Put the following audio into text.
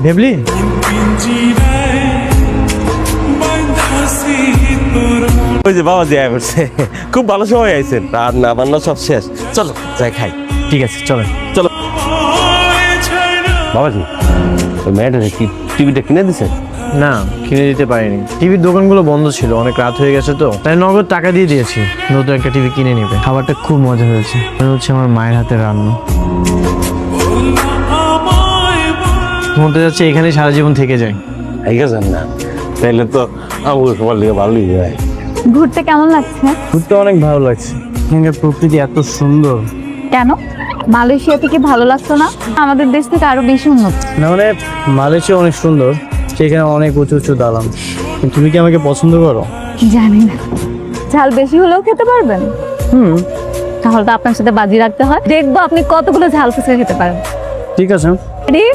ভেবলি? ওই যে বাবা যে করছে, খুব ভালো সময় আইছেন, রান্না বান্না সব শেষ, চলো যাই খাই। ঠিক আছে চলেন। চলো বাবাজি, ওই মেয়েটা কি টিভিটা কিনে দিছে? না, কিনে দিতে পারিনি। টিভির দোকানগুলো বন্ধ ছিল, অনেক রাত হয়ে গেছে তো, তাই নগদ টাকা দিয়ে দিয়েছি নতুন একটা টিভি কিনে নেবে। খাবারটা খুব মজা হয়েছে, মনে হচ্ছে আমার মায়ের হাতের রান্না। মনতে যাচ্ছে এখানে সারা জীবন থেকে যাই। ঠিক আছে না, তাইলে তো আমার সবার লিগে ভালোই যায়। ঘুরতে কেমন লাগছে? ঘুরতে অনেক ভালো লাগছে, এখানকার প্রকৃতি এত সুন্দর। কেন মালয়েশিয়া থেকে ভালো লাগতো না? আমাদের দেশ থেকে আরো বেশি উন্নত। না মানে মালয়েশিয়া অনেক সুন্দর, সেখানে অনেক উঁচু উঁচু দালান। তুমি কি আমাকে পছন্দ করো? জানি না, ঝাল বেশি হলেও খেতে পারবেন? তাহলে তো আপনার সাথে বাজি রাখতে হয়, দেখবো আপনি কতগুলো ঝাল ফুচকা খেতে পারেন। ঠিক আছে। রেডি?